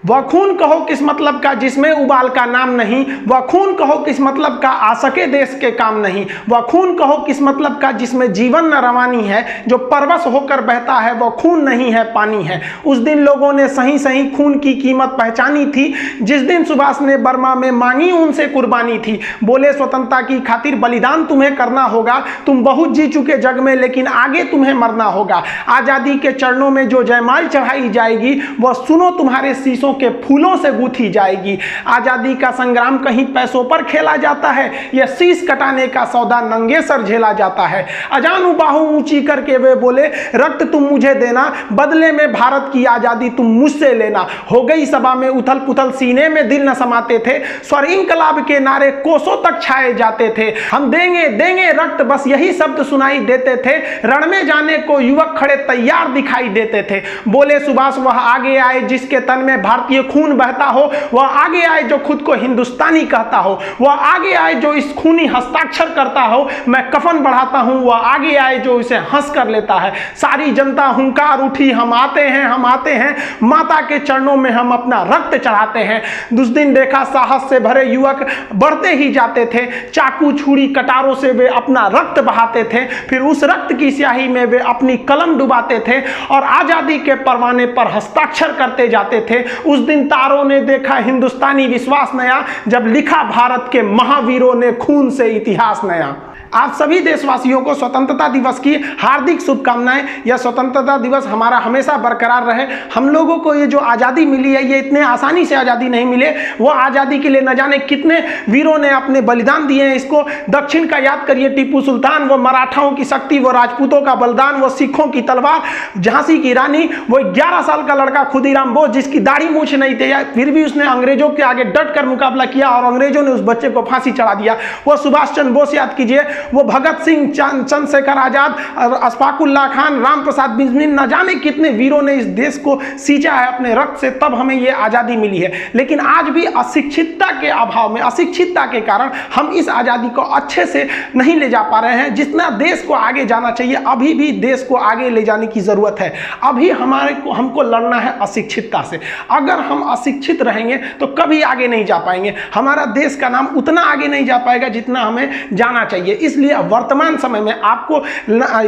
वह खून कहो किस मतलब का जिसमें उबाल का नाम नहीं, वह खून कहो किस मतलब का आ सके देश के काम नहीं, वह खून कहो किस मतलब का जिसमें जीवन न रवानी है, जो परवश होकर बहता है वह खून नहीं है पानी है। उस दिन लोगों ने सही सही खून की कीमत पहचानी थी, जिस दिन सुभाष ने बर्मा में मांगी उनसे कुर्बानी थी। बोले स्वतंत्रता की खातिर बलिदान तुम्हें करना होगा, तुम बहुत जी चुके जग में लेकिन आगे तुम्हें मरना होगा। आजादी के चरणों में जो जयमाल चढ़ाई जाएगी वह सुनो तुम्हारे शीशों के फूलों से गूंथी जाएगी। आजादी का संग्राम कहीं पैसों पर खेला जाता है, यह शीश कटाने का सौदा नंगे सर झेला जाता है। अजानू बाहू ऊंची करके वे बोले रक्त तुम मुझे देना, बदले में भारत की आजादी तुम मुझसे लेना। हो गई सभा में उथल पुथल, सीने में दिल न समाते थे, स्वर इंकलाब के नारे कोसों तक छाए जाते थे। हम देंगे देंगे रक्त बस यही शब्द सुनाई देते थे, रण में जाने को युवक खड़े तैयार दिखाई देते थे। बोले सुभाष वह आगे आए जिसके तन में भारतीय खून बहता हो, वह आगे आए जो खुद को हिंदुस्तानी कहता हो, वह आगे आए जो इस खूनी हस्ताक्षर करता हो, मैं कफन बढ़ाता हूं, वह आगे आए जो इसे हंस कर लेता है। सारी जनता हुंकार उठी, हम आते हैं हम आते हैं, माता के चरणों में हम अपना रक्त चढ़ाते हैं। उस दिन देखा साहस से भरे युवक बढ़ते ही जाते थे, चाकू छुरी कटारों से वे अपना रक्त बहाते थे, फिर उस रक्त की स्याही में वे अपनी कलम डुबाते थे और आजादी के परवाने पर हस्ताक्षर करते जाते थे। उस दिन तारों ने देखा हिंदुस्तानी विश्वास नया, जब लिखा भारत के महावीरों ने खून से इतिहास नया। आप सभी देशवासियों को स्वतंत्रता दिवस की हार्दिक शुभकामनाएं। यह स्वतंत्रता दिवस हमारा हमेशा बरकरार रहे। हम लोगों को ये जो आज़ादी मिली है ये इतने आसानी से आज़ादी नहीं मिले, वो आज़ादी के लिए न जाने कितने वीरों ने अपने बलिदान दिए हैं। इसको दक्षिण का याद करिए, टीपू सुल्तान, वो मराठाओं की शक्ति, वो राजपूतों का बलिदान, वो सिखों की तलवार, झांसी की रानी, वो 11 साल का लड़का खुदीराम बोस जिसकी दाढ़ी मूछ नहीं थी, फिर भी उसने अंग्रेजों के आगे डट कर मुकाबला किया और अंग्रेजों ने उस बच्चे को फांसी चढ़ा दिया। वो सुभाष चंद्र बोस याद कीजिए, वो भगत सिंह, चंद्रशेखर आजाद, अशफाकुल्लाह खान, राम प्रसाद बिस्मिल, न जाने कितने वीरों ने इस देश को सींचा है अपने रक्त से, तब हमें ये आज़ादी मिली है। लेकिन आज भी अशिक्षितता के अभाव में, अशिक्षितता के कारण हम इस आज़ादी को अच्छे से नहीं ले जा पा रहे हैं। जितना देश को आगे जाना चाहिए, अभी भी देश को आगे ले जाने की ज़रूरत है। अभी हमको लड़ना है अशिक्षितता से। अगर हम अशिक्षित रहेंगे तो कभी आगे नहीं जा पाएंगे। हमारा देश का नाम उतना आगे नहीं जा पाएगा जितना हमें जाना चाहिए। इसलिए वर्तमान समय में आपको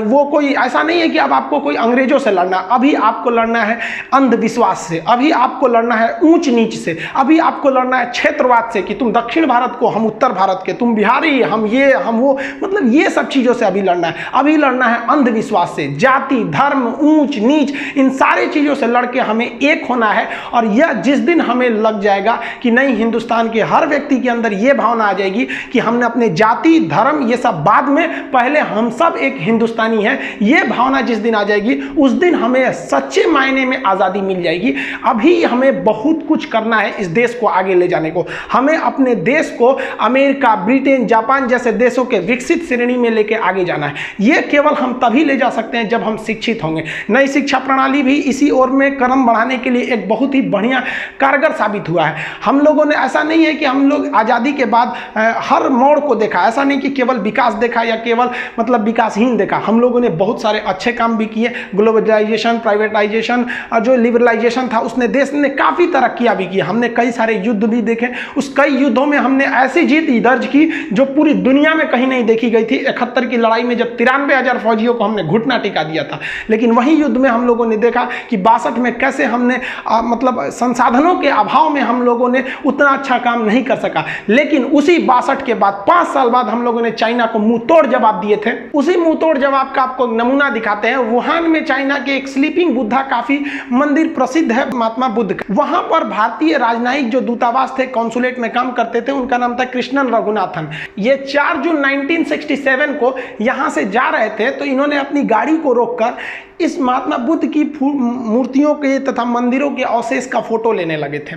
वो कोई ऐसा नहीं है कि अब आपको कोई अंग्रेजों से लड़ना, अभी आपको लड़ना है अंधविश्वास से, अभी आपको लड़ना है ऊंच नीच से, अभी आपको लड़ना है क्षेत्रवाद से कि तुम दक्षिण भारत को, हम उत्तर भारत के, तुम बिहारी, हम ये हम वो, मतलब ये सब चीज़ों से अभी लड़ना है। अभी लड़ना है अंधविश्वास से, जाति धर्म ऊंच नीच, इन सारी चीज़ों से लड़के हमें एक होना है। और यह जिस दिन हमें लग जाएगा कि नहीं, हिंदुस्तान के हर व्यक्ति के अंदर ये भावना आ जाएगी कि हमने अपने जाति धर्म ये सब बाद में, पहले हम सब एक हिंदुस्तानी हैं, ये भावना जिस दिन आ जाएगी उस दिन हमें सच्चे मायने में आज़ादी मिल जाएगी। अभी हमें बहुत कुछ करना है इस देश को आगे ले जाने को। हमें अपने देश को अमेरिका, ब्रिटेन, जापान जैसे देशों के विकसित श्रेणी में लेके आगे जाना है। ये केवल हम तभी ले जा सकते हैं जब हम शिक्षित होंगे। नई शिक्षा प्रणाली भी इसी ओर में कदम बढ़ाने के लिए एक बहुत ही बढ़िया कारगर साबित हुआ है। हम लोगों ने, ऐसा नहीं है कि हम लोग आज़ादी के बाद हर मोड़ को देखा, ऐसा नहीं कि केवल विकास देखा या केवल मतलब विकासहीन देखा। हम लोगों ने बहुत सारे अच्छे काम भी किए। ग्लोबलाइजेशन, प्राइवेटाइजेशन और जो लिबरलाइजेशन था उसने देश ने काफ़ी तरक्कियाँ भी की। हमने कई सारे युद्ध भी देखे, उस कई युद्धों में हमने ऐसी जीत दर्ज की जो पूरी दुनिया में कहीं नहीं देखी गई थी। 71 की लड़ाई में जब 93,000 फौजियों को हमने घुटना टिका दिया था, लेकिन वही युद्ध में हम लोगों ने देखा कि 62 में कैसे हमने मतलब संसाधनों के अभाव में हम लोगों ने उतना अच्छा काम नहीं कर सका। लेकिन उसी 62 के बाद 5 साल बाद हम लोगों ने चाइना को मुंह तोड़ जवाब दिए थे। उसी मुंह तोड़ जवाब का आपको नमूना दिखाते हैं। वुहान में चाइना के एक स्लीपिंग बुद्धा काफी मंदिर प्रसिद्ध है, महात्मा बुद्ध का। वहां पर भारतीय राजनयिक जो दूतावास थे, कॉन्सुलेट में काम करते थे, उनका नाम था कृष्णन रघुनाथन। ये 4 जून 1967 को यहां से जा रहे थे, तो इन्होंने अपनी गाड़ी को रोककर इस महात्मा बुद्ध की मूर्तियों के तथा मंदिरों के अवशेष का फोटो लेने लगे थे।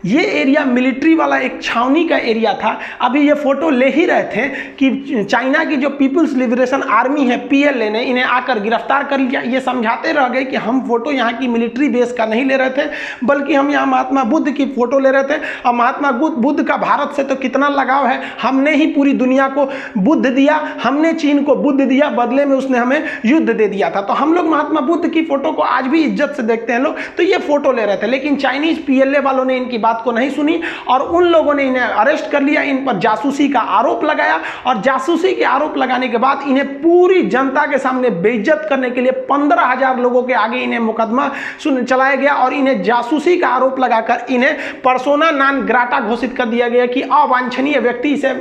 ये एरिया मिलिट्री वाला एक छावनी का एरिया था। अभी ये फोटो ले ही रहे थे कि चाइना की जो पीपुल्स लिबरेशन आर्मी है PLA ने इन्हें आकर गिरफ्तार कर लिया। ये समझाते रह गए कि हम फोटो यहाँ की मिलिट्री बेस का नहीं ले रहे थे, बल्कि हम यहाँ महात्मा बुद्ध की फोटो ले रहे थे। और महात्मा बुद्ध का भारत से तो कितना लगाव है, हमने ही पूरी दुनिया को बुद्ध दिया, हमने चीन को बुद्ध दिया, बदले में उसने हमें युद्ध दे दिया था। तो हम लोग महात्मा बुद्ध की फोटो को आज भी इज्जत से देखते हैं लोग। तो ये फोटो ले रहे थे, लेकिन चाइनीज PLA वालों ने इनकी बात को नहीं सुनी और उन लोगों ने इन्हें अरेस्ट कर लिया, इन पर जासूसी का आरोप लगाया। और जासूसी के आरोप लगाने के बाद इन्हें पूरी जनता के सामने बेइज्जत करने के लिए 15,000 लोगों के आगे इन्हें मुकदमा चलाया गया और इन्हें जासूसी का आरोप लगाकर इन्हें पर्सोना नॉन ग्राटा घोषित कर दिया गया कि अवांछनीय व्यक्ति इसे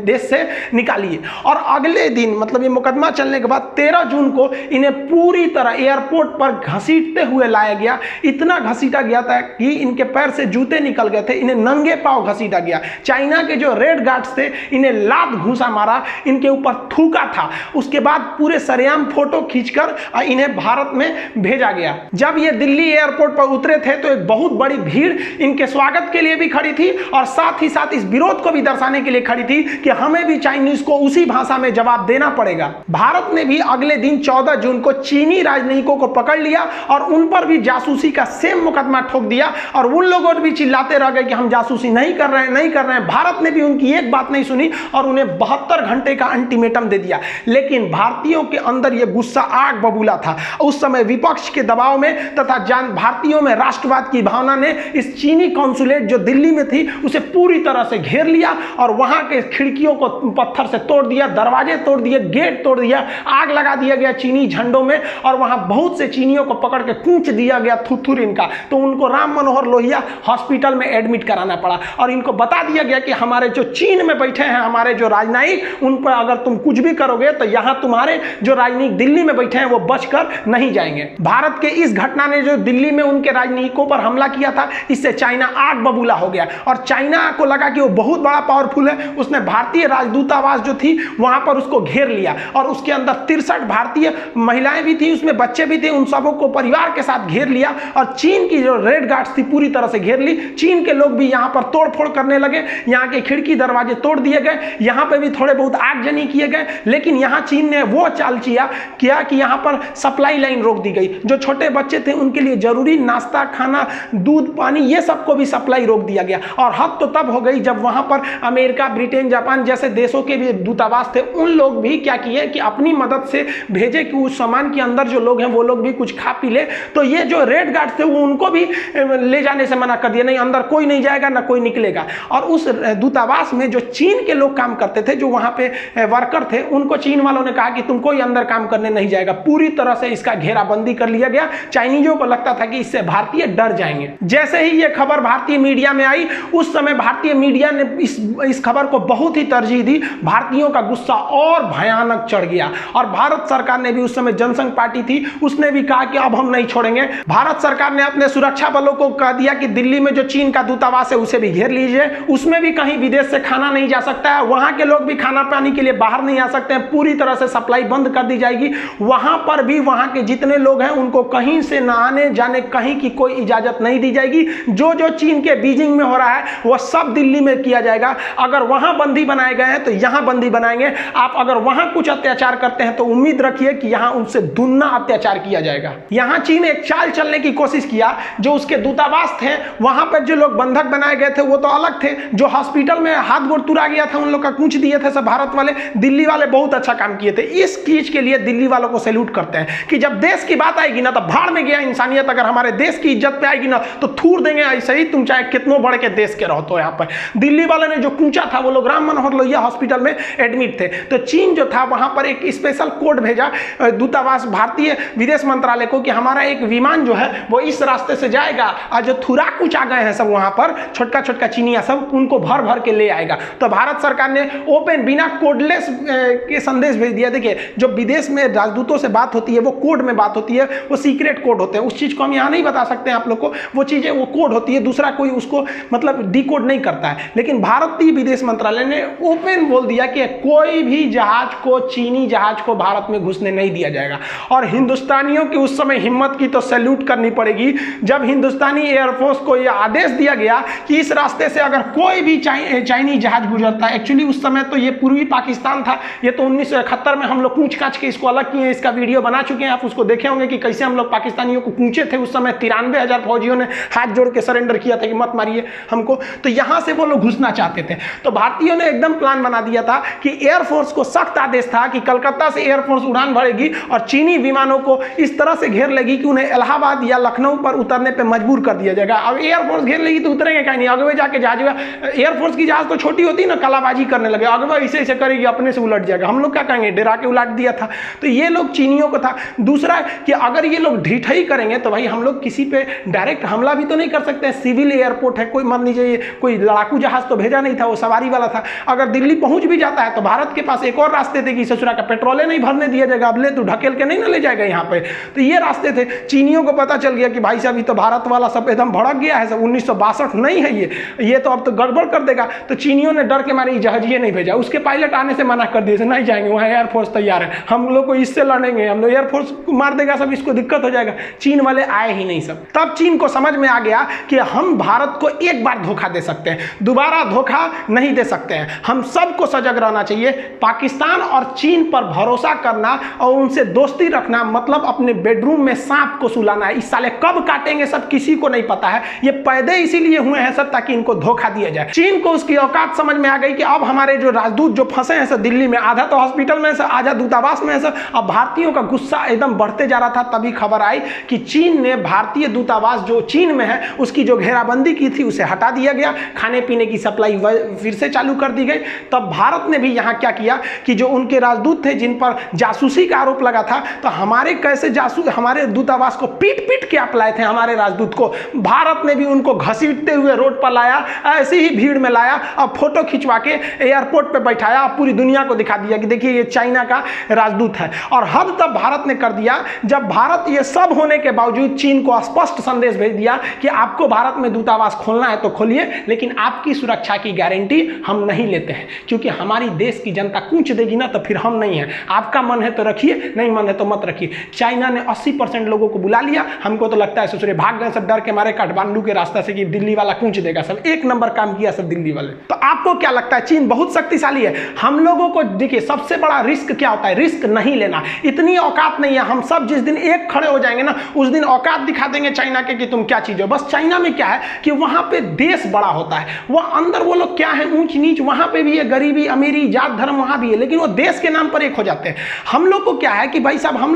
देश से निकालिए। और अगले दिन मतलब ये मुकदमा चलने के बाद 13 जून को इन्हें पूरी तरह एयरपोर्ट पर घसीटते हुए लाया गया। इतना घसीटा गया था कि इनके पैर से जूते निकल गए थे, इन्हें नंगे पांव घसीटा गया। चाइना के जो रेड गार्ड्स थे इन्हें लात घूसा मारा, इनके ऊपर थूका था। उसके बाद पूरे सरेआम फोटो खींचकर इन्हें भारत में भेजा गया। जब ये दिल्ली एयरपोर्ट पर उतरे थे तो एक बहुत बड़ी भीड़ इनके स्वागत के लिए भी खड़ी थी और साथ ही साथ इस विरोध को भी दर्शाने के लिए खड़ी थी कि हमें भी चाइनीज को उसी भाषा में जवाब देना पड़ेगा। भारत ने भी अगले दिन 14 जून को चीनी राजनयिकों को पकड़ लिया और उन पर भी जासूसी का सेम मुकदमा ठोक दिया और उन लोगों भी चिल्लाते रह गए कि हम जासूसी नहीं कर रहे हैं, नहीं कर रहे हैं। भारत ने भी उनकी एक बात नहीं सुनी और उन्हें 72 घंटे का अल्टीमेटम दे दिया। लेकिन भारतीयों के अंदर यह गुस्सा आग बबूला था। उस समय विपक्ष के दबाव में तथा भारतीयों में राष्ट्रवाद की भावना ने इस चीनी कॉन्सुलेट जो दिल्ली में थी उसे पूरी तरह से घेर लिया और वहां के खिड़कियों को पत्थर से तोड़ दिया, दरवाजे तोड़ दिए, गेट तोड़ दिया, आग लगा दिया गया चीनी झंडों में और वहां बहुत से चीनियों को पकड़ के कूच दिया गया थुथुर इनका। तो उनको राम मनोहर लोहिया हॉस्पिटल में एडमिट कराना पड़ा और इनको बता दिया गया कि हमारे जो चीन में बैठे हैं हमारे जो राजनयिक, उन पर अगर तुम कुछ भी करोगे तो यहां तुम्हारे जो राजनयिक दिल्ली में बैठे हैं वो बचकर नहीं जाएंगे। भारत के इस घटना ने जो दिल्ली में उनके राजनयिकों पर हमला किया था, इससे चाइना आग बबूला हो गया और चाइना को लगा कि वो बहुत बड़ा पावरफुल है। उसने भारतीय राजदूतावास जो थी वहां पर उसको घेर लिया और उसके अंदर 63 भारतीय महिलाएं भी थी, उसमें बच्चे भी थे, उन सबों को परिवार के साथ घेर लिया और चीन की जो रेड गार्ड्स थी पूरी तरह से घेर ली। चीन के लोग भी यहां पर तोड़फोड़ करने लगे, यहां के खिड़की दरवाजे तोड़ दिए गए, यहां पे भी थोड़े बहुत आगजनी किए गए। लेकिन यहां चीन ने वो चाल किया कि यहां पर सप्लाई लाइन रोक दी गई। जो छोटे बच्चे थे उनके लिए जरूरी नाश्ता, खाना, दूध, पानी ये सबको भी सप्लाई रोक दिया गया। और हद तो तब हो गई जब वहां पर अमेरिका, ब्रिटेन, जापान जैसे देशों के भी दूतावास थे, उन लोग भी क्या किए कि अपनी मदद से भेजे कि उस सामान के अंदर जो लोग हैं वो लोग भी कुछ खा पी ले। तो ये जो रेड गार्ड थे वो उनको भी ले जाने से मना कर दिया, नहीं अंदर कोई नहीं जाएगा ना कोई निकलेगा। और उस दूतावास में जो चीन के लोग काम करते थे, जो वहां पे वर्कर थे, उनको चीन वालों ने कहा कि तुम कोई अंदर काम करने नहीं जाएगा। पूरी तरह से इसका घेराबंदी कर लिया गया। चाइनीजों को लगता था कि इससे भारतीय डर जाएंगे। जैसे ही ये खबर भारतीय मीडिया में आई, उस समय भारतीय मीडिया ने इस खबर को बहुत ही तरजीह दी। भारतीयों का गुस्सा और भयानक चढ़ गया और भारत सरकार ने भी, उस समय जनसंघ पार्टी थी, उसने भी कहा कि अब हम नहीं छोड़ेंगे। भारत सरकार ने अपने सुरक्षा बलों को कह दिया कि दिल्ली में जो चीन का दूतावास है उसे भी घेर लीजिए, उसमें भी कहीं विदेश से खाना नहीं जा सकता है, वहां के लोग भी खाना पानी के लिए बाहर नहीं आ सकते हैं, पूरी तरह से सप्लाई बंद कर दी जाएगी। वहां पर भी वहां के जितने लोग हैं उनको कहीं से ना आने जाने कहीं की कोई इजाजत नहीं दी जाएगी। जो जो चीन के बीजिंग में हो रहा है वह सब दिल्ली में किया जाएगा। अगर वहां बंदी बनाए गए हैं तो यहां बंदी बनाएंगे। आप अगर वहां कुछ अत्याचार करते हैं तो उम्मीद रखिए कि यहां उनसे दुगना अत्याचार किया जाएगा। यहां चीन एक चाल चलने की कोशिश किया। जो उसके दूतावास थे वहां पर जो लोग बंधक बनाए गए थे वो तो अलग थे, जो हॉस्पिटल में हाथ गोड़ तुरा गया था उन लोग का कूच दिए थे सब भारत वाले। दिल्ली वाले बहुत अच्छा काम किए थे। इस चीज के लिए दिल्ली वालों को सैल्यूट करते हैं कि जब देश की बात आएगी ना तो भाड़ में गया इंसानियत। अगर हमारे देश की इज्जत पे आएगी ना तो थूर देंगे ऐसे ही, तुम चाहे कितनों बड़े के देश के रहो। तो यहाँ पर दिल्ली वाले ने जो कूचा था, वो लोग राम मनोहर लोहिया हॉस्पिटल में एडमिट थे। तो चीन जो था वहां पर एक स्पेशल कोड भेजा दूतावास भारतीय विदेश मंत्रालय को कि हमारा एक विमान जो है वो इस रास्ते से जाएगा और जो थुरा कुछ आ गए हैं सब वहां पर छोटका छोटका चीनिया सब, उनको भर भर के ले आएगा। तो भारत सरकार ने ओपन बिना कोडलेस के संदेश भेज दिया। देखिए जो विदेश में राजदूतों से बात होती है वो कोड में बात होती है, वो सीक्रेट कोड होते हैं। उस चीज को हम यहाँ नहीं बता सकते हैं आप लोग को, वो चीजें वो कोड होती है, दूसरा कोई उसको मतलब डिकोड नहीं करता है। लेकिन भारतीय विदेश मंत्रालय ने ओपन बोल दिया कि कोई भी जहाज को, चीनी जहाज को भारत में घुसने नहीं दिया जाएगा। और हिंदुस्तानियों की उस समय हिम्मत की तो सैल्यूट करनी पड़ेगी जब हिंदुस्तानी एयरफोर्स को यह आदेश दिया गया कि इस रास्ते से अगर कोई भी चाइनीज जहाज गुजरता है, एक्चुअली उस समय तो ये पूरा पूर्वी पाकिस्तान था, ये तो 1971 में हम लोग कूच काच के इसको अलग किए, इसका वीडियो बना चुके हैं, आप उसको देखे होंगे कि कैसे हम लोग पाकिस्तानियों को कूचे थे। उस समय 93,000 फौजियों ने हाथ जोड़ के सरेंडर किया था कि मत मारिए हमको। तो यहां से वो लोग घुसना चाहते थे। तो भारतीयों ने एकदम प्लान बना दिया था कि एयरफोर्स को सख्त आदेश था कि कलकत्ता से एयरफोर्स उड़ान भरेगी और चीनी विमानों को इस तरह से घेर लेगी कि उन्हें इलाहाबाद या लखनऊ पर उतरने पर मजबूर कर दिया जाएगा। अब एयरफोर्स घेर लेगी तो उतरेंगे कहीं नहीं, आगे जाके जहाज, एयरफोर्स की जहाज तो छोटी होती है ना, कलाबाजी करने लगे, आगे ऐसे ऐसे करेगी, अपने से उलट जाएगा, हम लोग क्या कहेंगे, डरा के उलट दिया था। तो ये लोग चीनियों को था। दूसरा कि अगर ये लोग ढिठाई करेंगे तो भाई हम लोग किसी पे डायरेक्ट हमला भी तो नहीं कर सकते हैं, सिविल एयरपोर्ट है, कोई मान लीजिए कोई लड़ाकू जहाज तो भेजा नहीं था, वो सवारी वाला था। अगर दिल्ली पहुंच भी जाता है तो भारत के पास एक और रास्ते थे कि ससुरा का पेट्रोल नहीं भरने दिया जाएगा, अब ले तो ढकेल के नहीं ना ले जाएगा यहाँ पे। तो ये रास्ते थे। चीनियों को पता चल गया कि भाई साहब ये तो भारत वाला सब एकदम भड़क गया है, सब 1962 नहीं है ये तो अब तो गड़बड़ कर देगा। तो चीनियों ने डर के मारे जहाजिए नहीं भेजा, उसके पायलट आने से मना कर दिए, नहीं जाएंगे, वहाँ एयरफोर्स तैयार है, हम लोग को इससे लड़ेंगे, हम लोग एयरफोर्स मार देगा सब, इसको दिक्कत हो जाएगा। चीन वाले आए ही नहीं सब। तब चीन को समझ में आ गया कि हम भारत को एक बार धोखा दे सकते हैं, दोबारा धोखा नहीं दे सकते हैं, हम सबको सजग रहना चाहिए। पाकिस्तान और चीन पर भरोसा करना और उनसे दोस्ती रखना मतलब अपने बेडरूम में सांप को सुलाना है। इस साले कब काटेंगे सब किसी को नहीं पता है, ये पैदे इसीलिए हुए हैं सब ताकि इनको धोखा दिया जाए। चीन को उसकी औकात समझ में आ गई कि अब हमारे जो राजदूत जो फंसे हैं सब दिल्ली में, आधा तो हॉस्पिटल में से, आधा दूतावास में से। अब भारतीयों का गुस्सा एकदम बढ़ते जा रहा था। तभी खबर आई कि चीन ने भारतीय दूतावास जो चीन में है उसकी जो घेराबंदी की थी उसे हटा दिया गया, खाने पीने की सप्लाई फिर से चालू कर दी गई। तब भारत ने भी यहाँ क्या किया कि जो उनके राजदूत थे जिन पर जासूसी का आरोप लगा था, तो हमारे कैसे जासूस हमारे दूतावास को पीट पीट के आप लाए थे, हमारे राजदूत को भारत ने भी उनको घसीटते हुए रोड पर लाया, ऐसी ही भीड़ में लाया और फोटो खिंचवा के एयरपोर्ट पे बैठाया, पूरी दुनिया को दिखा दिया कि देखिए ये चाइना का राजदूत है। और हद तब भारत ने कर दिया जब भारत ये सब होने के बावजूद चीन को स्पष्ट संदेश भेज दिया कि आपको भारत में दूतावास खोलना है तो खोलिए, लेकिन आपकी सुरक्षा की गारंटी हम नहीं लेते हैं, क्योंकि हमारी देश की जनता कूच देगी ना तो फिर हम नहीं हैं। आपका मन है तो रखिए, नहीं मन है तो मत रखिए। चाइना ने 80% लोगों को बुला लिया, हमको तो लगता है ससुरे भाग गए सब डर के मारे काठमांडू के रास्ते से कि दिल्ली वाला कूच देगा सब। एक नंबर काम किया सब दिल्ली वाले। तो आपको क्या लगता है चीन बहुत शक्तिशाली है? हम लोगों को देखिए सबसे बड़ा रिस्क क्या होता है, रिस्क नहीं लेना। इतनी औकात नहीं है, हम सब जिस दिन एक खड़े हो जाएंगे ना उस दिन औकात दिखा देंगे चाइना के कि तुम क्या चीज हो। बस चाइना में क्या है कि वहां पे देश बड़ा होता है, वह अंदर वो लोग क्या है ऊंच नीच वहां पे भी है, गरीबी अमीरी जात धर्म वहां भी है, लेकिन वो देश के नाम पर एक हो जाते हैं। हम लोग को क्या है कि भाई साहब हम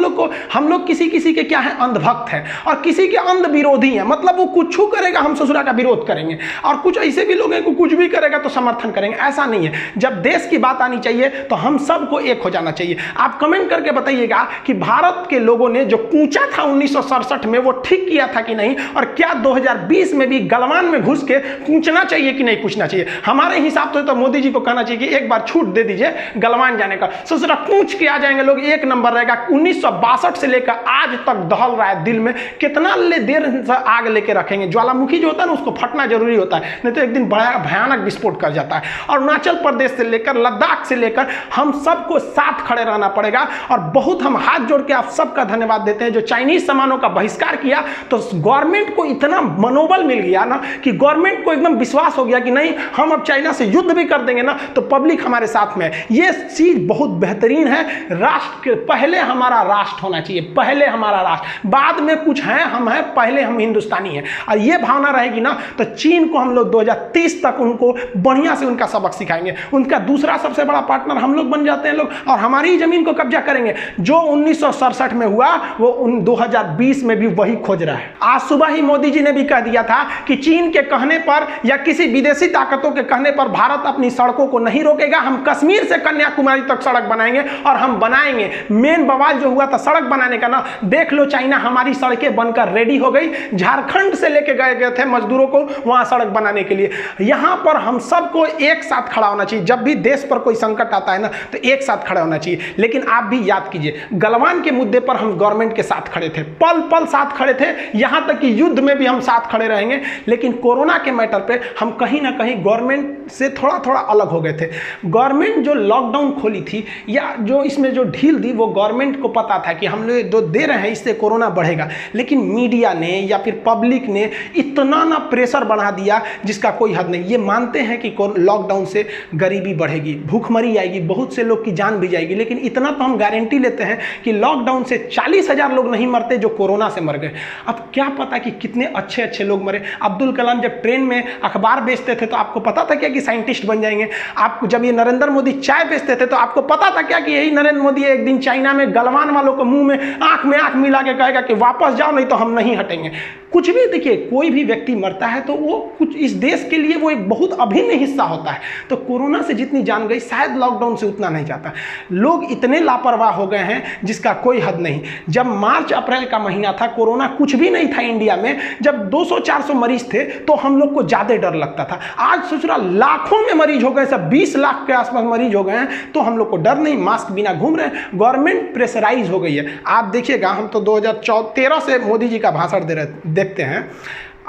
लोग किसी किसी के क्या है अंधभक्त है और किसी के अंध विरोधी है। मतलब वो कुछ करेगा हम ससुरा का विरोध करेंगे, और कुछ ऐसे भी लोग हैं कि कुछ भी करेगा तो समर्थन करेंगे। ऐसा नहीं है, जब देश की बात आनी चाहिए तो हम सबको एक हो जाना चाहिए। आप कमेंट करके बताइएगा कि भारत के लोगों ने जो कूचा था 1967 में वो ठीक किया था कि नहीं, और क्या 2020 में भी गलवान में घुस के कूचना चाहिए कि नहीं कूचना चाहिए। हमारे हिसाब से तो मोदी जी को कहना चाहिए कि एक बार छूट दे दीजिए गलवान जाने का, ससुरा कूच के आ जाएंगे लोग, एक नंबर रहेगा। 1962 से लेकर आज तक दहल रहा है दिल में, कितना देर से आग लेके रखेंगे। ज्वालामुखी जो होता है ना उसको फटना जरूरी होता है, नहीं तो एक दिन बड़ा भयानक विस्फोट कर जाता है। और अरुणाचल प्रदेश से लेकर लद्दाख से लेकर हम सबको साथ खड़े रहना पड़ेगा। और बहुत हम हाथ जोड़ के आप सबका धन्यवाद देते हैं जो चाइनीज सामानों का बहिष्कार किया, तो गवर्नमेंट को इतना मनोबल मिल गया ना कि गवर्नमेंट को एकदम विश्वास हो गया कि नहीं हम अब चाइना से युद्ध भी कर देंगे ना तो पब्लिक हमारे साथ में है। ये चीज बहुत बेहतरीन है। राष्ट्र के पहले हमारा राष्ट्र होना चाहिए, पहले हमारा राष्ट्र, बाद में कुछ है हम हैं, पहले हम हिंदुस्तानी हैं। और ये भावना रहेगी ना तो चीन को हम लोग 2030 तक उनको बढ़िया से उनका सबक सिखाएंगे। उनका दूसरा सबसे बड़ा पार्टनर हम लोग बन जाते हैं लोग, और हमारी ही जमीन को कब्जा करेंगे। जो 1967 में हुआ वो 2020 में भी वही खोज रहा है। आज सुबह ही मोदी जी ने भी कह दिया था कि चीन के कहने पर या किसी विदेशी ताकतों के कहने पर भारत अपनी सड़कों को नहीं रोकेगा। हम कश्मीर से कन्याकुमारी तक सड़क बनाएंगे और हम बनाएंगे। मेन बवाल जो हुआ था सड़क बनाने का ना, देख लो चाइना हमारी सड़कें बनकर रेडी हो गई। झारखंड से लेके गए थे मजदूरों को वहां सड़क बनाने के लिए। यहां पर हम सबको एक साथ खड़ा होना चाहिए। जब भी देश पर कोई संकट आता है ना तो एक साथ खड़ा होना चाहिए। लेकिन आप भी याद कीजिए गलवान के मुद्दे पर हम गवर्नमेंट के साथ खड़े थे, पल पल साथ खड़े थे, यहां तक कि युद्ध में भी हम साथ खड़े रहेंगे। लेकिन कोरोना के मैटर पे हम कहीं ना कहीं गवर्नमेंट से थोड़ा थोड़ा अलग हो गए थे। गवर्नमेंट जो लॉकडाउन खोली थी या जो इसमें जो ढील दी वो गवर्नमेंट को पता था कि हम लोग जो दे रहे हैं इससे कोरोना बढ़ेगा। लेकिन मीडिया ने या फिर पब्लिक ने इतना ना प्रेशर बढ़ा दिया जिसका कोई हद नहीं। ये मानते हैं कि लॉकडाउन से गरीबी बढ़ेगी, बढ़ेगी, भूखमरी आएगी, बहुत से लोग की जान भी जाएगी, लेकिन इतना तो हम गारंटी लेते हैं कि लॉकडाउन से 40,000 लोग नहीं मरते जो कोरोना से मर गए। अब क्या पता कि कितने अच्छे अच्छे लोग मरे। अब्दुल कलाम जब ट्रेन में अखबार बेचते थे तो आपको पता था क्या कि साइंटिस्ट बन जाएंगे? आप जब ये नरेंद्र मोदी चाय बेचते थे तो आपको पता था क्या कि यही नरेंद्र मोदी एक दिन चाइना में गलवान वालों को मुंह में आंख मिला के कहेगा कि वापस जाओ नहीं तो हम नहीं हटेंगे। कुछ भी देखिए, कोई भी व्यक्ति मरता है तो वो कुछ इस देश के लिए वो एक बहुत अभिन्न हिस्सा होता है। तो कोरोना से जितनी जान गई शायद लॉकडाउन से उतना नहीं जाता। लोग इतने लापरवाह हो गए हैं जिसका कोई हद नहीं। जब मार्च अप्रैल का महीना था, कोरोना कुछ भी नहीं था इंडिया में, जब 200-400 मरीज थे तो हम लोग को ज्यादा डर लगता था। आज सोच रहा लाखों में मरीज हो गए, सब 20 लाख के आसपास मरीज हो गए हैं तो हम लोग को डर नहीं, मास्क बिना घूम रहे हैं। गवर्नमेंट प्रेशराइज हो गई है। आप देखिएगा, हम तो 2013 से मोदी जी का भाषण देखते हैं,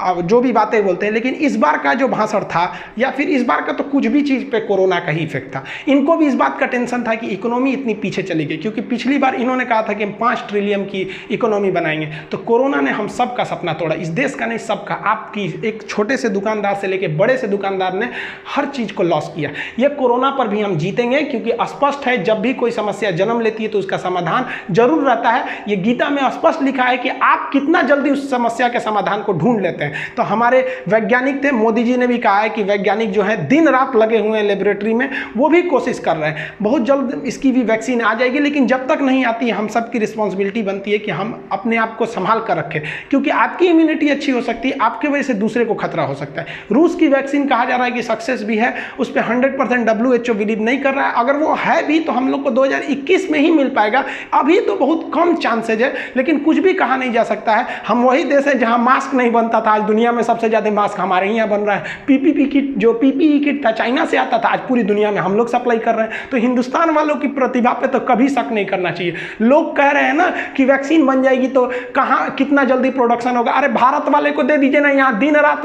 अब जो भी बातें बोलते हैं, लेकिन इस बार का जो भाषण था या फिर इस बार का तो कुछ भी चीज़ पे कोरोना का ही इफेक्ट था। इनको भी इस बात का टेंशन था कि इकोनॉमी इतनी पीछे चली गई, क्योंकि पिछली बार इन्होंने कहा था कि हम 5 ट्रिलियन की इकोनॉमी बनाएंगे। तो कोरोना ने हम सबका सपना तोड़ा, इस देश का नहीं सबका। आपकी एक छोटे से दुकानदार से लेकर बड़े से दुकानदार ने हर चीज़ को लॉस किया। ये कोरोना पर भी हम जीतेंगे, क्योंकि स्पष्ट है जब भी कोई समस्या जन्म लेती है तो उसका समाधान जरूर रहता है। ये गीता में स्पष्ट लिखा है कि आप कितना जल्दी उस समस्या के समाधान को ढूंढ लेते हैं। तो हमारे वैज्ञानिक थे, मोदी जी ने भी कहा है कि वैज्ञानिक जो है दिन रात लगे हुए हैं लेबोरेटरी में, वो भी कोशिश कर रहे हैं। बहुत जल्द इसकी भी वैक्सीन आ जाएगी, लेकिन जब तक नहीं आती हम सबकी रिस्पॉन्सिबिलिटी बनती है कि हम अपने आप को संभाल कर रखें, क्योंकि आपकी इम्यूनिटी अच्छी हो सकती है, आपकी वजह से दूसरे को खतरा हो सकता है। रूस की वैक्सीन कहा जा रहा है कि सक्सेस भी है, उस पर 100% WHO बिलीव नहीं कर रहा है। अगर वो है भी तो हम लोग को 2021 में ही मिल पाएगा। अभी तो बहुत कम चांसेज है, लेकिन कुछ भी कहा नहीं जा सकता है। हम वही देश है जहां मास्क नहीं बनता था, आज दुनिया में सबसे ज्यादा मास्क हमारे यहाँ बन रहा है। PPE किट था चाइना से आता था, आज पूरी दुनिया में हम लोग सप्लाई कर रहे हैं। तो हिंदुस्तान वालों की प्रतिभा पे तो कभी शक नहीं करना चाहिए। लोग कह रहे हैं ना कि वैक्सीन बन जाएगी तो कहाँ कितना जल्दी प्रोडक्शन होगा। अरे भारत वाले को दे दीजिए ना, यहाँ दिन रात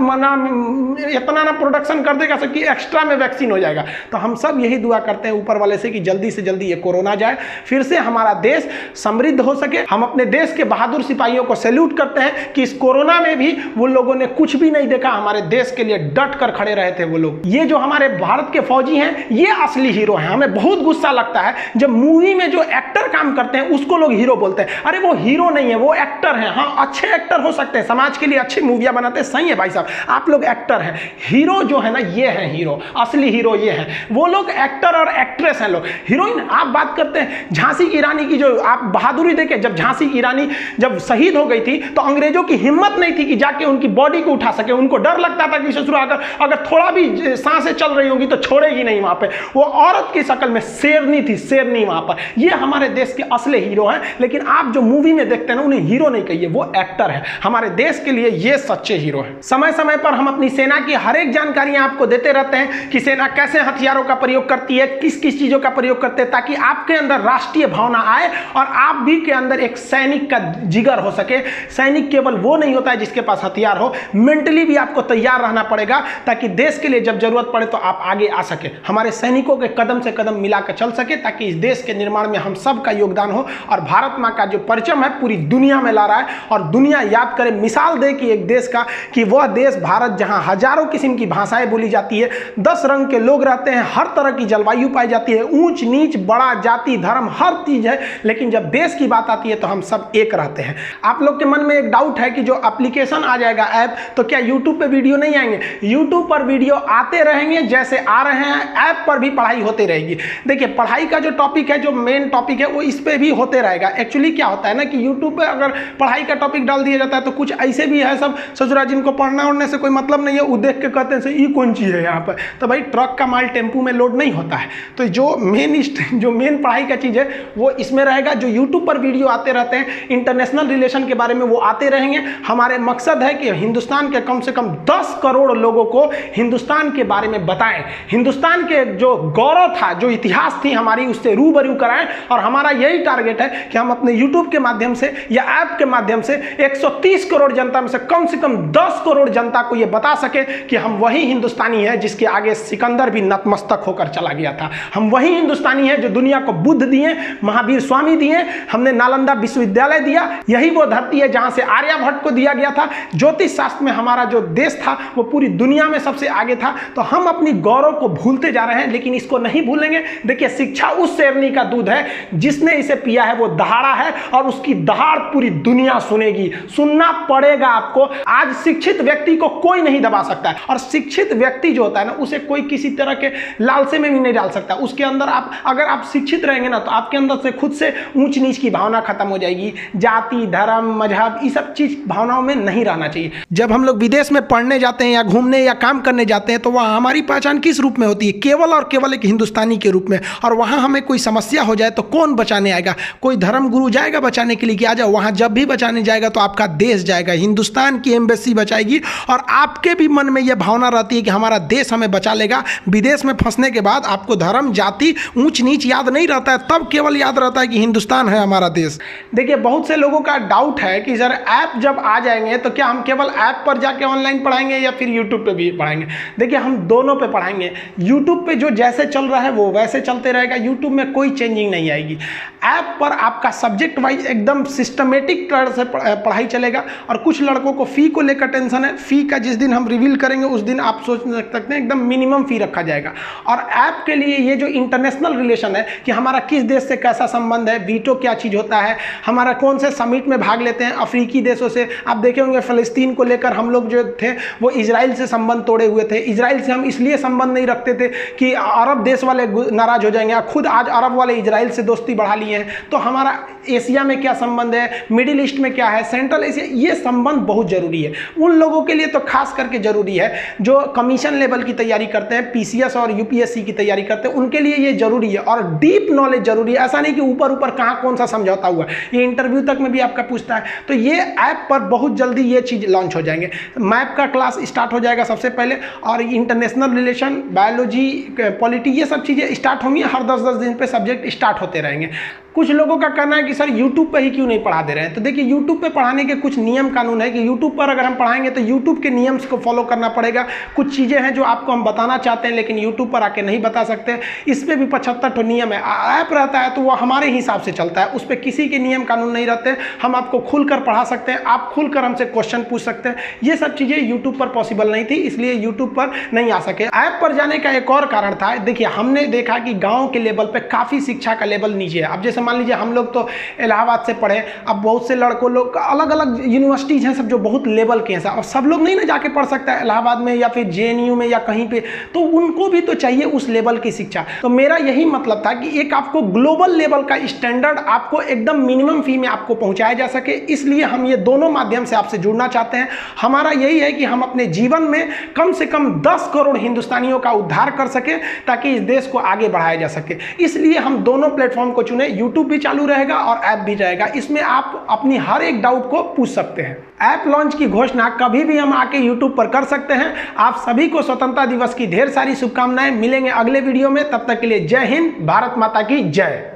इतना ना प्रोडक्शन कर देगा कि एक्स्ट्रा में वैक्सीन हो जाएगा। तो हम सब यही दुआ करते हैं ऊपर वाले से कि जल्दी से जल्दी ये कोरोना जाए, फिर से हमारा देश समृद्ध हो सके। हम अपने देश के बहादुर सिपाहियों को सैल्यूट करते हैं कि इस कोरोना में भी वो लोगों ने कुछ भी नहीं देखा, हमारे देश के लिए डट कर खड़े रहे थे वो लोग। ये जो हमारे भारत के फौजी हैं ये असली हीरो हैं। हमें बहुत गुस्सा लगता है जब मूवी में जो एक्टर काम करते हैं उसको लोग हीरो बोलते हैं। अरे वो हीरो नहीं है, वो एक्टर हैं। हाँ, अच्छे एक्टर हो सकते हैं, समाज के लिए अच्छी मूवियां बनाते हैं, सही है भाई साहब, आप लोग एक्टर हैं। हीरो जो है ना ये है हीरो, असली हीरो ये है। वो लोग एक्टर और एक्ट्रेस हैं लोग। हीरोइन आप बात करते हैं झांसी की रानी की, जो आप बहादुरी देखे, जब झांसी की रानी जब शहीद हो गई थी तो अंग्रेजों की हिम्मत नहीं थी कि जाके उनकी बॉडी को उठा सके। उनको डर लगता था कि ससुर अगर थोड़ा भी सांसें चल रही होंगी तो छोड़ेगी नहीं। वहां पे वो औरत की शक्ल में शेरनी थी, शेरनी वहां पर। ये हमारे देश के असली हीरो हैं। लेकिन आप जो मूवी में देखते हैं ना, उन्हें हीरो नहीं कहिए, वो एक्टर है। हमारे देश के लिए ये सच्चे हीरो हैं। समय समय पर हम अपनी सेना की हर एक जानकारियां आपको देते रहते हैं कि सेना कैसे हथियारों का प्रयोग करती है, किस किस चीजों का प्रयोग करते हैं, ताकि आपके अंदर राष्ट्रीय भावना आए और आप भी के अंदर एक सैनिक का जिगर हो सके। सैनिक केवल वो नहीं होता है जिसके पास हथियार हो, मेंटली भी आपको तैयार रहना पड़ेगा ताकि देश के लिए जब जरूरत पड़े तो आप आगे आ सके। हमारे सैनिकों के कदम से कदम मिलाकर चल सके ताकि इस देश के निर्माण में हम सब का योगदान हो। और भारत माँ का जो परचम है पूरी दुनिया में ला रहा है और दुनिया याद करे, मिसाल दे कि एक देश का, कि वह देश भारत जहां हजारों किस्म की भाषाएं बोली जाती है, 10 रंग के लोग रहते हैं, हर तरह की जलवायु पाई जाती है, ऊंच नीच बड़ा जाति धर्म हर चीज है, लेकिन जब देश की बात आती है तो हम सब एक रहते हैं। आप लोग के मन में एक डाउट है कि जो एप्लीकेशन आ जाएगा ऐप, तो क्या यूट्यूब पे वीडियो नहीं आएंगे? यूट्यूब पर वीडियो आते रहेंगे जैसे आ रहे हैं, ऐप पर भी पढ़ाई होती रहेगी। देखिए पढ़ाई का जो टॉपिक है, जो मेन टॉपिक है, वो इस पे भी होते रहेगा। एक्चुअली क्या होता है ना कि यूट्यूब पे अगर पढ़ाई का टॉपिक डाल दिया जाता है तो कुछ ऐसे भी है सब ससुरा जिनको पढ़ना उड़ने से कोई मतलब नहीं है, वो देख के कहते हैं ये कौन चीज़ है यहाँ पर। तो भाई ट्रक का माल टेम्पू में लोड नहीं होता है। तो जो मेन पढ़ाई का चीज़ है वो इसमें रहेगा। जो यूट्यूब पर वीडियो आते रहते हैं इंटरनेशनल रिलेशन के बारे में, वो आते रहेंगे। हमारे मकसद है कि हिंदुस्तान के कम से कम 10 करोड़ लोगों को हिंदुस्तान के बारे में बताएं, हिंदुस्तान के जो गौरव था, जो इतिहास थी हमारी, उससे रूबरू कराएं। और हमारा यही टारगेट है कि हम अपने यूट्यूब के माध्यम से या ऐप के माध्यम से 130 करोड़ जनता में से कम 10 करोड़ जनता को यह बता सके कि हम वही हिंदुस्तानी है जिसके आगे सिकंदर भी नतमस्तक होकर चला गया था। हम वही हिंदुस्तानी है जो दुनिया को बुद्ध दिए, महावीर स्वामी दिए, हमने नालंदा विश्वविद्यालय दिया। यही वो धरती है जहां से आर्यभट्ट को दिया गया था, ज्योति ज्योतिष शास्त्र में हमारा जो देश था वो पूरी दुनिया में सबसे आगे था। तो हम अपनी गौरव को भूलते जा रहे हैं, लेकिन इसको नहीं भूलेंगे। देखिए, शिक्षा उस शेरनी का दूध है, जिसने इसे पिया है वो दहाड़ा है, और उसकी दहाड़ पूरी दुनिया सुनेगी। सुनना पड़ेगा आपको। आज शिक्षित व्यक्ति को कोई नहीं दबा सकता है, और शिक्षित व्यक्ति जो होता है ना, उसे कोई किसी तरह के लालसे में भी नहीं डाल सकता। उसके अंदर अगर आप शिक्षित रहेंगे ना, तो आपके अंदर से खुद से ऊंच नीच की भावना खत्म हो जाएगी। जाति, धर्म, मजहब, ये सब चीज भावनाओं में नहीं रहना चाहिए। जब हम लोग विदेश में पढ़ने जाते हैं या घूमने या काम करने जाते हैं, तो वहाँ हमारी पहचान किस रूप में होती है? केवल और केवल एक हिंदुस्तानी के रूप में। और वहाँ हमें कोई समस्या हो जाए तो कौन बचाने आएगा? कोई धर्म गुरु जाएगा बचाने के लिए कि आ जाओ? वहाँ जब भी बचाने जाएगा तो आपका देश जाएगा, हिंदुस्तान की एम्बेसी बचाएगी, और आपके भी मन में यह भावना रहती है कि हमारा देश हमें बचा लेगा। विदेश में फंसने के बाद आपको धर्म, जाति, ऊंच नीच याद नहीं रहता है, तब केवल याद रहता है कि हिंदुस्तान है हमारा देश। देखिए, बहुत से लोगों का डाउट है कि सर ऐप जब आ जाएंगे तो क्या हम केवल ऐप पर जाके ऑनलाइन पढ़ाएंगे या फिर यूट्यूब पे भी पढ़ाएंगे? देखिए, हम दोनों पे पढ़ाएंगे। यूट्यूब पे जो जैसे चल रहा है वो वैसे चलते रहेगा, यूट्यूब में कोई चेंजिंग नहीं आएगी। ऐप पर आपका सब्जेक्ट वाइज एकदम सिस्टमेटिक तरह से पढ़ाई चलेगा। और कुछ लड़कों को फ़ी को लेकर टेंशन है। फ़ी का जिस दिन हम रिवील करेंगे उस दिन आप सोच सकते हैं एकदम मिनिमम फ़ी रखा जाएगा। और ऐप के लिए ये जो इंटरनेशनल रिलेशन है कि हमारा किस देश से कैसा संबंध है, वीटो क्या चीज़ होता है, हमारा कौन से समिट में भाग लेते हैं अफ्रीकी देशों से। आप देखे होंगे फ़लस्तीन को लेकर हम लोग जो थे वो इजराइल से संबंध तोड़े हुए थे। इजराइल से हम इसलिए संबंध नहीं रखते थे कि अरब देश वाले नाराज़ हो जाएंगे, खुद आज अरब वाले इजराइल से दोस्ती बढ़ा लिए हैं। तो हमारा एशिया में क्या संबंध है, मिडिल ईस्ट में क्या है, सेंट्रल एशिया, ये संबंध बहुत ज़रूरी है। उन लोगों के लिए तो खास करके ज़रूरी है जो कमीशन लेवल की तैयारी करते हैं, पीसीएस और यूपीएससी की तैयारी करते हैं, उनके लिए ये ज़रूरी है। और डीप नॉलेज ज़रूरी है। ऐसा नहीं कि ऊपर ऊपर कहाँ कौन सा समझौता हुआ, ये इंटरव्यू तक में भी आपका पूछता है। तो ये ऐप पर बहुत जल्दी ये चीज़ लॉन्च हो जाएंगे। मैप का क्लास स्टार्ट हो जाएगा सबसे पहले, और इंटरनेशनल रिलेशन, बायोलॉजी, पॉलिटी, ये सब चीज़ें स्टार्ट होंगी। हर 10-10 दिन पे सब्जेक्ट स्टार्ट होते रहेंगे। कुछ लोगों का कहना है कि सर यूट्यूब पे ही क्यों नहीं पढ़ा दे रहे हैं? तो देखिए, यूट्यूब पे पढ़ाने के कुछ नियम कानून है कि यूट्यूब पर अगर हम पढ़ाएंगे तो यूट्यूब के नियम्स को फॉलो करना पड़ेगा। कुछ चीज़ें हैं जो आपको हम बताना चाहते हैं लेकिन यूट्यूब पर आके नहीं बता सकते। इस पर भी 75 नियम है। ऐप रहता है तो वो हमारे हिसाब से चलता है, उस पर किसी के नियम कानून नहीं रहते। हम आपको खुलकर पढ़ा सकते हैं, आप खुलकर हमसे क्वेश्चन पूछ सकते हैं। ये सब चीज़ें यूट्यूब पर पॉसिबल नहीं थी, इसलिए यूट्यूब पर नहीं आ सके। ऐप पर जाने का एक और कारण था, देखिए हमने देखा कि गाँव के लेवल पर काफ़ी शिक्षा का लेवल नीचे है। अब जैसे मान लीजिए हम लोग तो इलाहाबाद से पढ़े, अब बहुत से लड़कों लोग अलग अलग यूनिवर्सिटीज़ हैं सब जो बहुत लेवल के हैं सब, और सब लोग नहीं ना जाके पढ़ सकता है इलाहाबाद में या फिर जेएनयू में या कहीं पे, तो उनको भी तो चाहिए उस लेवल की शिक्षा। तो मेरा यही मतलब था कि एक आपको ग्लोबल लेवल का स्टैंडर्ड आपको एकदम मिनिमम फी में आपको पहुंचाया जा सके, इसलिए हम ये दोनों माध्यम से आपसे जुड़ना चाहते हैं। हमारा यही है कि हम अपने जीवन में कम से कम 10 करोड़ हिंदुस्तानियों का उद्धार कर सके ताकि इस देश को आगे बढ़ाया जा सके। इसलिए हम दोनों प्लेटफॉर्म को चुने, यूट्यूब भी चालू रहेगा और ऐप भी रहेगा। इसमें आप अपनी हर एक डाउट को पूछ सकते हैं। ऐप लॉन्च की घोषणा कभी भी हम आके यूट्यूब पर कर सकते हैं। आप सभी को स्वतंत्रता दिवस की ढेर सारी शुभकामनाएं। मिलेंगे अगले वीडियो में, तब तक के लिए जय हिंद, भारत माता की जय।